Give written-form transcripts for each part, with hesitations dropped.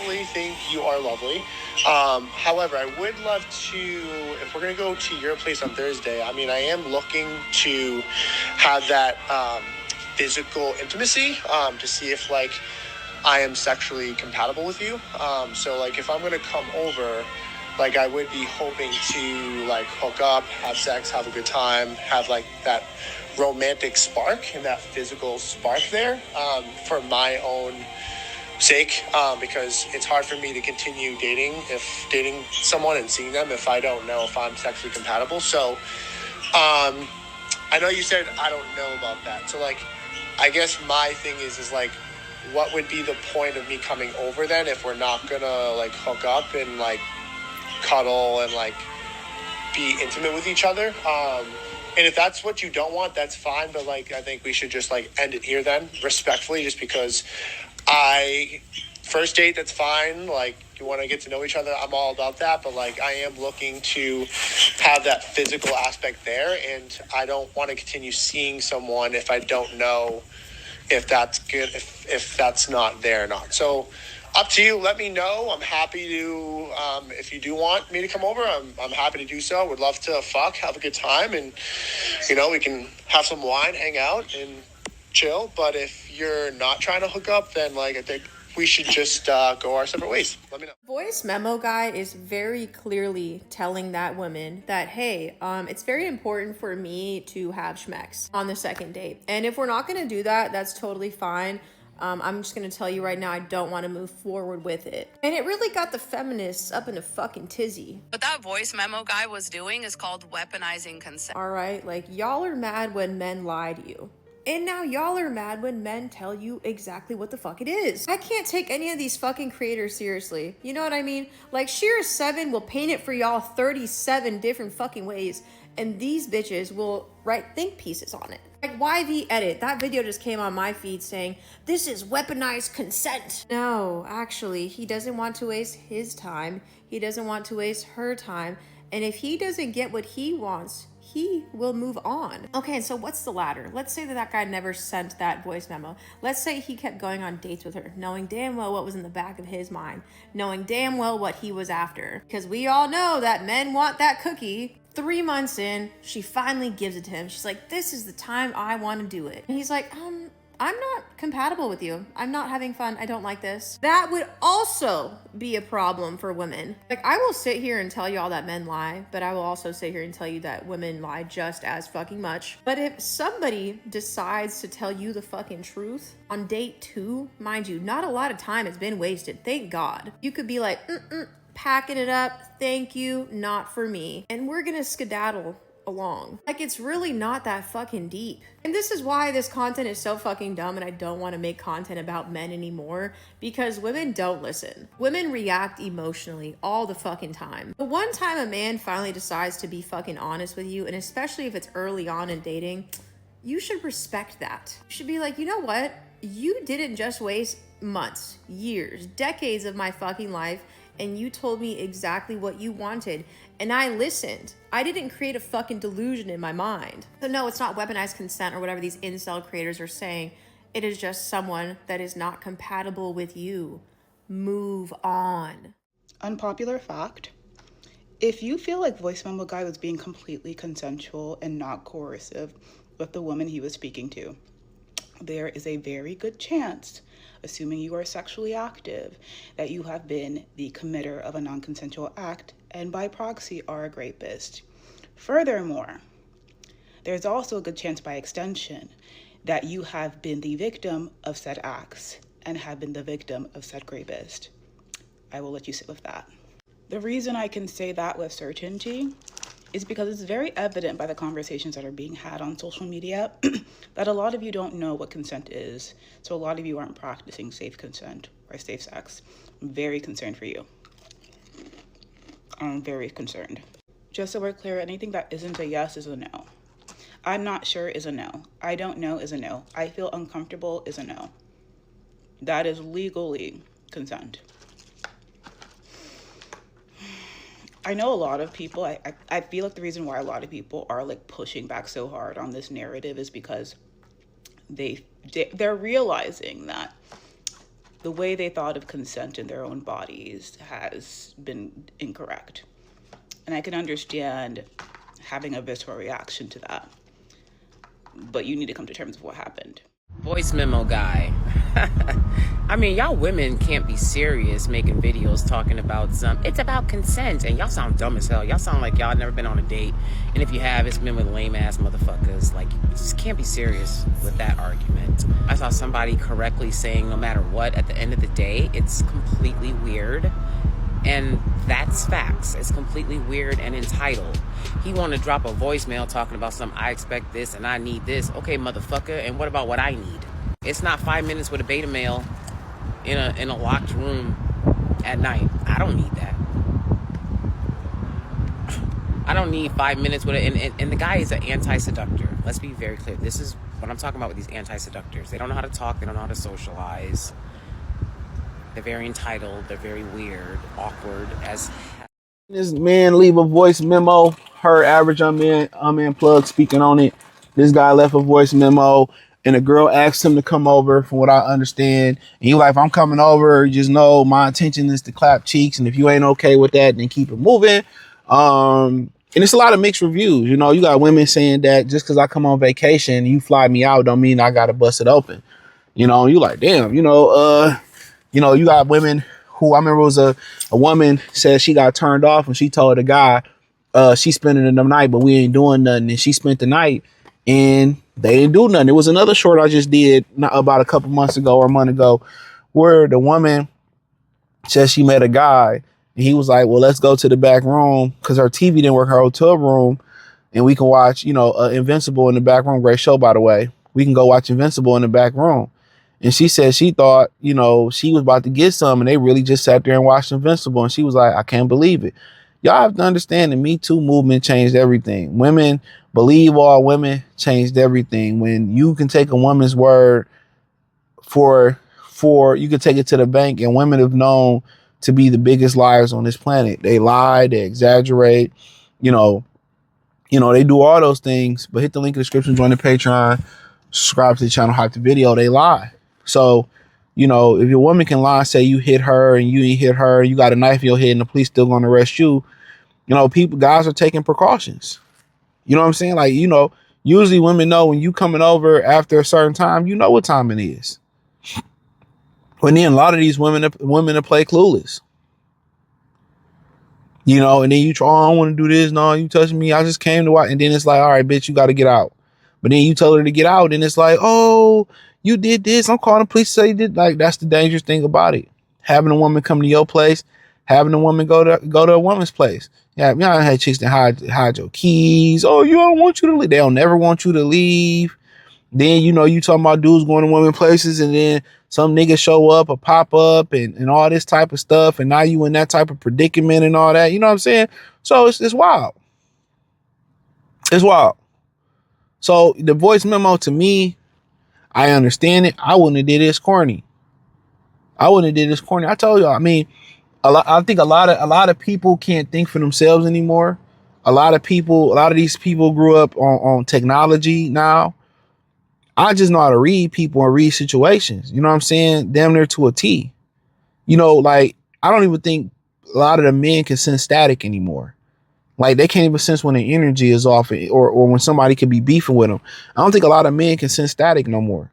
definitely think you are lovely. However, I would love to, if we're going to go to your place on Thursday, I mean, I am looking to have that physical intimacy to see if, like, I am sexually compatible with you. So, like, if I'm going to come over, like, I would be hoping to, like, hook up, have sex, have a good time, have, like, that romantic spark and that physical spark there for my own sake, because it's hard for me to continue dating someone and seeing them if I don't know if I'm sexually compatible. So I know you said I don't know about that. So, like, I guess my thing is like, what would be the point of me coming over then if we're not gonna, like, hook up and, like, cuddle and, like, be intimate with each other? And if that's what you don't want, that's fine. But, like, I think we should just, like, end it here then, respectfully, just because first date, that's fine. Like, you want to get to know each other, I'm all about that. But, like, I am looking to have that physical aspect there. And I don't want to continue seeing someone if I don't know if that's good, if that's not there or not. So, up to you. Let me know. I'm happy to, if you do want me to come over, I'm happy to do so. Would love to have a good time, and, you know, we can have some wine, hang out, and chill. But if you're not trying to hook up, then, like, I think we should just go our separate ways. Let me know. Voice memo guy is very clearly telling that woman that, hey, it's very important for me to have schmex on the second date. And if we're not going to do that, that's totally fine. I'm just going to tell you right now, I don't want to move forward with it. And it really got the feminists up in a fucking tizzy. What that voice memo guy was doing is called weaponizing consent. All right, like, y'all are mad when men lie to you. And now y'all are mad when men tell you exactly what the fuck it is. I can't take any of these fucking creators seriously. You know what I mean? Like, Sheer7 will paint it for y'all 37 different fucking ways, and these bitches will write think pieces on it. Like, YV Edit, that video just came on my feed saying, this is weaponized consent. No, actually, he doesn't want to waste his time. He doesn't want to waste her time. And if he doesn't get what he wants, he will move on. Okay, so what's the ladder? Let's say that guy never sent that voice memo. Let's say he kept going on dates with her, knowing damn well what was in the back of his mind, knowing damn well what he was after. Because we all know that men want that cookie. 3 months in, she finally gives it to him. She's like, this is the time I want to do it. And he's like, I'm not compatible with you. I'm not having fun. I don't like this. That would also be a problem for women. Like, I will sit here and tell y'all that men lie, but I will also sit here and tell you that women lie just as fucking much. But if somebody decides to tell you the fucking truth on date 2, mind you, not a lot of time has been wasted. Thank God. You could be like, packing it up. Thank you. Not for me. And we're gonna skedaddle along. Like, it's really not that fucking deep. And this is why this content is so fucking dumb, and I don't want to make content about men anymore, because women don't listen. Women react emotionally all the fucking time. The one time a man finally decides to be fucking honest with you, and especially if it's early on in dating, you should respect that. You should be like, you know what? You didn't just waste months, years, decades of my fucking life, and you told me exactly what you wanted, and I listened. I didn't create a fucking delusion in my mind. So no, it's not weaponized consent or whatever these incel creators are saying. It is just someone that is not compatible with you. Move on. Unpopular fact: if you feel like voice memo guy was being completely consensual and not coercive with the woman he was speaking to, there is a very good chance, assuming you are sexually active, that you have been the committer of a non-consensual act and by proxy are a rapist. Furthermore, there's also a good chance by extension that you have been the victim of said acts and have been the victim of said rapist. I will let you sit with that. The reason I can say that with certainty is because it's very evident by the conversations that are being had on social media that a lot of you don't know what consent is. So a lot of you aren't practicing safe consent or safe sex. I'm very concerned for you. I'm very concerned. Just so we're clear, anything that isn't a yes is a no. I'm not sure is a no. I don't know is a no. I feel uncomfortable is a no. That is legally consent. I know a lot of people, I feel like the reason why a lot of people are like pushing back so hard on this narrative is because they're realizing that the way they thought of consent in their own bodies has been incorrect. And I can understand having a visceral reaction to that. But you need to come to terms with what happened. Voice memo guy. I mean, y'all women can't be serious making videos talking about it's about consent, and y'all sound dumb as hell. Y'all sound like y'all never been on a date, and if you have, it's been with lame ass motherfuckers. Like, you just can't be serious with that argument. I saw somebody correctly saying no matter what, at the end of the day, it's completely weird, and that's facts. It's completely weird and entitled. He want to drop a voicemail talking about I expect this and I need this. Okay, motherfucker, and what about what I need? It's not 5 minutes with a beta male in a locked room at night. I don't need that. I don't need 5 minutes with it. And the guy is an anti-seductor. Let's be very clear. This is what I'm talking about with these anti-seductors. They don't know how to talk. They don't know how to socialize. They're very entitled. They're very weird, awkward as hell. This man leave a voice memo. Her average unman plug speaking on it. This guy left a voice memo, and a girl asked him to come over, from what I understand. And he like, if I'm coming over, just know my intention is to clap cheeks, and if you ain't okay with that, then keep it moving. And it's a lot of mixed reviews. You know, you got women saying that just because I come on vacation, you fly me out, don't mean I gotta bust it open. You know, you like, damn. You know, you got women who, I remember it was a woman said she got turned off when she told a guy she spending the night, but we ain't doing nothing. And she spent the night and they didn't do nothing. It was another short I just did about a couple months ago or a month ago where the woman said she met a guy and he was like, well, let's go to the back room because her TV didn't work, her hotel room, and we can watch, Invincible in the back room. Great show, by the way. We can go watch Invincible in the back room. And she said she thought, she was about to get some, and they really just sat there and watched Invincible. And she was like, I can't believe it. Y'all have to understand the Me Too movement changed everything. Women believe all women changed everything. When you can take a woman's word for you can take it to the bank, and women have known to be the biggest liars on this planet. They lie, they exaggerate, they do all those things. But hit the link in the description, join the Patreon, subscribe to the channel, hype the video. They lie. So, if your woman can lie, say you hit her and you ain't hit her, you got a knife in your head and the police still gonna arrest you, guys are taking precautions. You know what I'm saying? Like, usually women know when you coming over after a certain time, you know what time it is. But then a lot of these women play clueless. And then you try, I don't want to do this. No, you touch me. I just came to watch. And then it's like, all right, bitch, you got to get out. But then you tell her to get out, and it's like, oh, you did this. I'm calling the police to say you did. Like, that's the dangerous thing about it. Having a woman come to your place, having a woman go to a woman's place. Yeah, y'all had chicks that hide your keys. Oh, you don't want you to leave. They'll never want you to leave. Then, you talking about dudes going to women places, and then some nigga show up or pop up and all this type of stuff. And now you in that type of predicament and all that. You know what I'm saying? So it's wild. It's wild. So the voice memo, to me, I understand it. I wouldn't have did this corny. I told you, I mean, I think a lot of people can't think for themselves anymore. A lot of these people grew up on technology now. I just know how to read people and read situations. You know what I'm saying? Damn near to a T. Like, I don't even think a lot of the men can sense static anymore. Like, they can't even sense when the energy is off or when somebody could be beefing with them. I don't think a lot of men can sense static no more.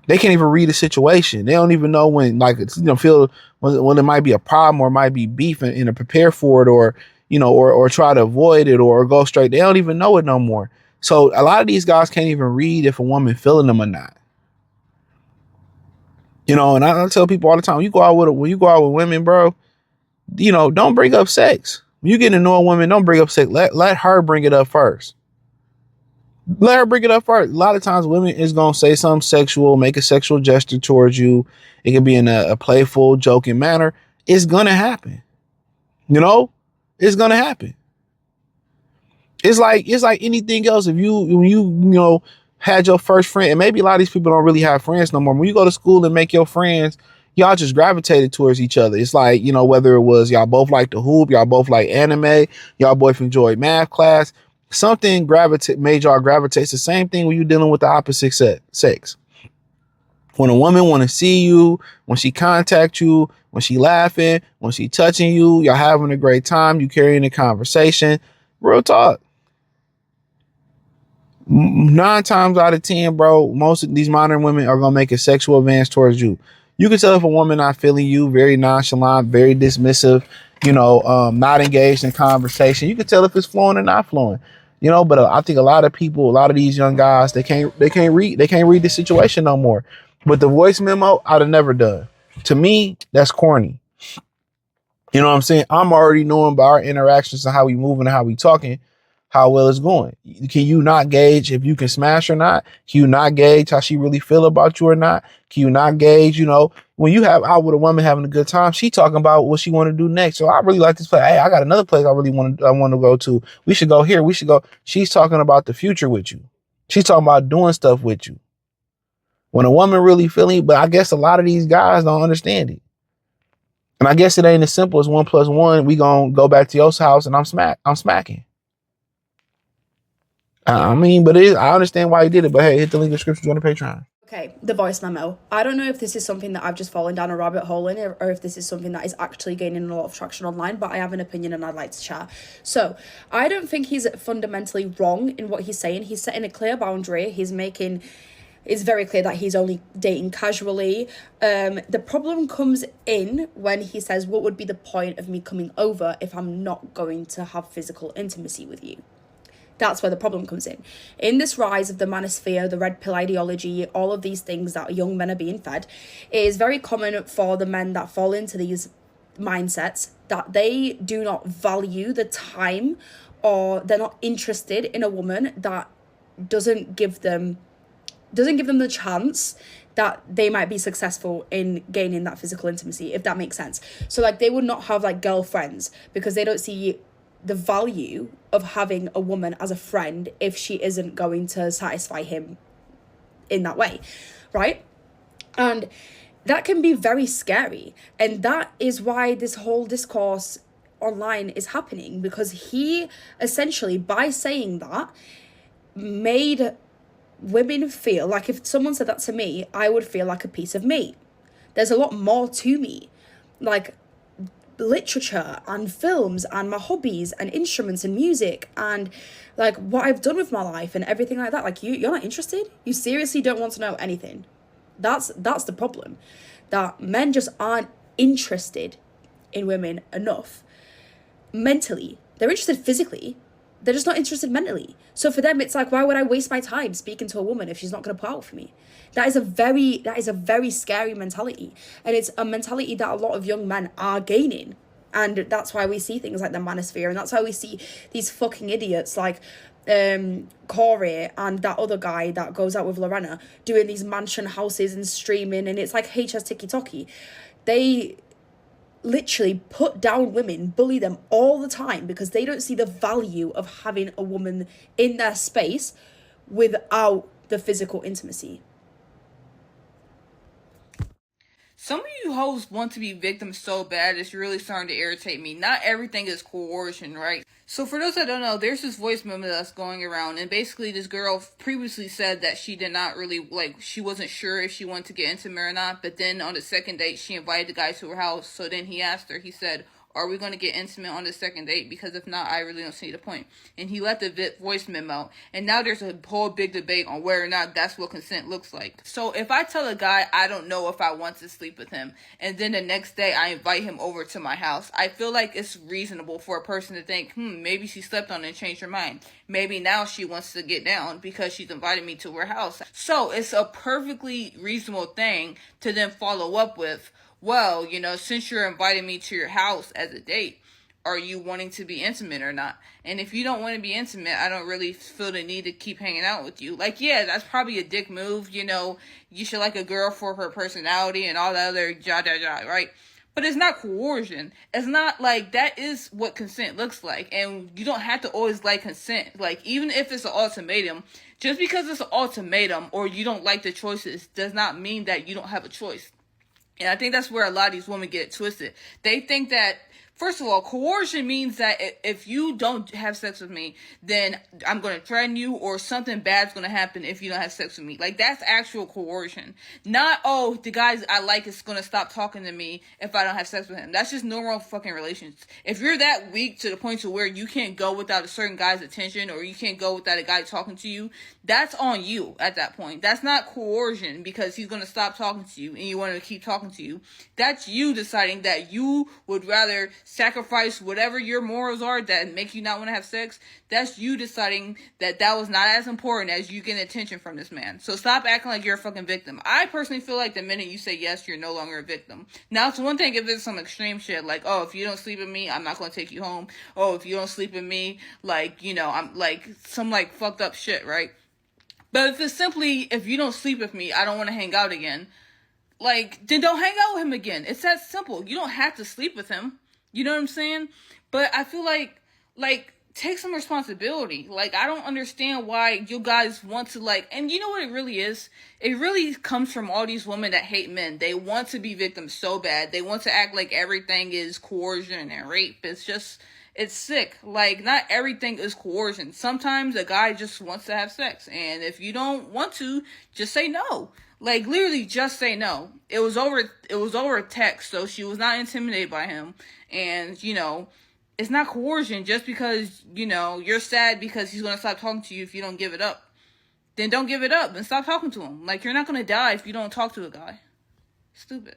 They can't even read a situation. They don't even know when, like, feel when there might be a problem or might be beef and prepare for it or try to avoid it or go straight. They don't even know it no more. So a lot of these guys can't even read if a woman feeling them or not. And I tell people all the time, when you go out with women, bro, don't bring up sex. When you get to know a woman, don't bring up sex. Let her bring it up first. Let her bring it up first. A lot of times women is going to say something sexual, make a sexual gesture towards you. It can be in a playful, joking manner. It's going to happen. It's going to happen. It's like anything else. When you had your first friend, and maybe a lot of these people don't really have friends no more. When you go to school and make your friends, y'all just gravitated towards each other. It's like, whether it was y'all both like to hoop, y'all both like anime, y'all both enjoyed math class, something made y'all gravitate. It's the same thing when you're dealing with the opposite sex. When a woman want to see you, when she contact you, when she laughing, when she touching you, y'all having a great time, you carrying a conversation, real talk. 9 times out of 10, bro, most of these modern women are gonna make a sexual advance towards you. You can tell if a woman not feeling you, very nonchalant, very dismissive, not engaged in conversation. You can tell if it's flowing or not flowing. But I think a lot of people, a lot of these young guys, they can't read the situation no more. But the voice memo, I'd have never done. To me, that's corny. You know what I'm saying? I'm already knowing by our interactions and how we moving and how we talking, how well it's going. Can you not gauge if you can smash or not? Can you not gauge how she really feel about you or not? Can you not gauge, when you have out with a woman having a good time, she talking about what she want to do next. So I really like this place. Hey, I got another place I want to go to. We should go here. We should go. She's talking about the future with you. She's talking about doing stuff with you. When a woman really feeling, but I guess a lot of these guys don't understand it. And I guess it ain't as simple as 1 + 1. We gonna go back to your house and I'm smacking. I mean, but it is, I understand why he did it. But hey, hit the link in the description on the Patreon. Okay, the voice memo. I don't know if this is something that I've just fallen down a rabbit hole in, or if this is something that is actually gaining a lot of traction online, but I have an opinion and I'd like to chat. So, I don't think he's fundamentally wrong in what he's saying. He's setting a clear boundary. It's very clear that he's only dating casually. The problem comes in when he says, what would be the point of me coming over if I'm not going to have physical intimacy with you? That's where the problem comes in. In this rise of the manosphere, the red pill ideology, all of these things that young men are being fed, it is very common for the men that fall into these mindsets that they do not value the time, or they're not interested in a woman that doesn't give them the chance that they might be successful in gaining that physical intimacy, if that makes sense. So like they would not have like girlfriends because they don't see the value of having a woman as a friend if she isn't going to satisfy him in that way, right? And that can be very scary. And that is why this whole discourse online is happening, because he essentially, by saying that, made women feel like, if someone said that to me, I would feel like a piece of meat. There's a lot more to me, like literature and films and my hobbies and instruments and music and like what I've done with my life and everything like that. Like you're not interested? You seriously don't want to know anything? That's the problem. That men just aren't interested in women enough mentally. They're interested physically. They're just not interested mentally. So for them, it's like, why would I waste my time speaking to a woman if she's not going to put out for me? That is a very scary mentality. And it's a mentality that a lot of young men are gaining. And that's why we see things like the manosphere. And that's why we see these fucking idiots like Corey and that other guy that goes out with Lorena doing these mansion houses and streaming. And it's like HS Tiki-Toki. They literally put down women, bully them all the time because they don't see the value of having a woman in their space without the physical intimacy. Some of you hoes want to be victims so bad, it's really starting to irritate me. Not everything is coercion, right? So for those that don't know, there's this voice memo that's going around, and basically this girl previously said that she did not really, she wasn't sure if she wanted to get intimate or not, but then on the second date, she invited the guy to her house. So then he asked her, he said, are we going to get intimate on the second date? Because if not, I really don't see the point. And he left the voice memo. And now there's a whole big debate on whether or not that's what consent looks like. So if I tell a guy I don't know if I want to sleep with him, and then the next day I invite him over to my house, I feel like it's reasonable for a person to think, maybe she slept on it and changed her mind. Maybe now she wants to get down because she's invited me to her house. So it's a perfectly reasonable thing to then follow up with, well, since you're inviting me to your house as a date, are you wanting to be intimate or not? And if you don't want to be intimate, I don't really feel the need to keep hanging out with you. Like, yeah, that's probably a dick move. You should like a girl for her personality and all the other right? But it's not coercion. It's not like, that is what consent looks like. And you don't have to always like consent. Like, even if it's an ultimatum, just because it's an ultimatum or you don't like the choices does not mean that you don't have a choice. And I think that's where a lot of these women get it twisted. They think that First of all, coercion means that if you don't have sex with me, then I'm going to threaten you, or something bad's going to happen if you don't have sex with me. Like, that's actual coercion. Not, oh, the guy I like is going to stop talking to me if I don't have sex with him. That's just normal fucking relations. If you're that weak to the point to where you can't go without a certain guy's attention, or you can't go without a guy talking to you, that's on you at that point. That's not coercion because he's going to stop talking to you and you want him to keep talking to you. That's you deciding that you would rather sacrifice whatever your morals are that make you not want to have sex. That's you deciding that that was not as important as you getting attention from this man. So stop acting like you're a fucking victim. I personally feel like the minute you say yes, you're no longer a victim. Now, it's one thing if it's some extreme shit, like, oh, if you don't sleep with me, I'm not going to take you home. Oh, if you don't sleep with me, like, you know, I'm like, some like fucked up shit, right? But if it's simply, if you don't sleep with me, I don't want to hang out again, like, then don't hang out with him again. It's that simple. You don't have to sleep with him. You know what I'm saying? But I feel like, take some responsibility. Like, I don't understand why you guys want to, like, and you know what it really is? It really comes from all these women that hate men. They want to be victims so bad. They want to act like everything is coercion and rape. It's just, it's sick. Like, not everything is coercion. Sometimes a guy just wants to have sex. And if you don't want to, just say no. Like, literally just say no. It was over text, so she was not intimidated by him. And, you know, it's not coercion just because, you know, you're sad because he's going to stop talking to you if you don't give it up. Then don't give it up and stop talking to him. Like, you're not going to die if you don't talk to a guy. Stupid.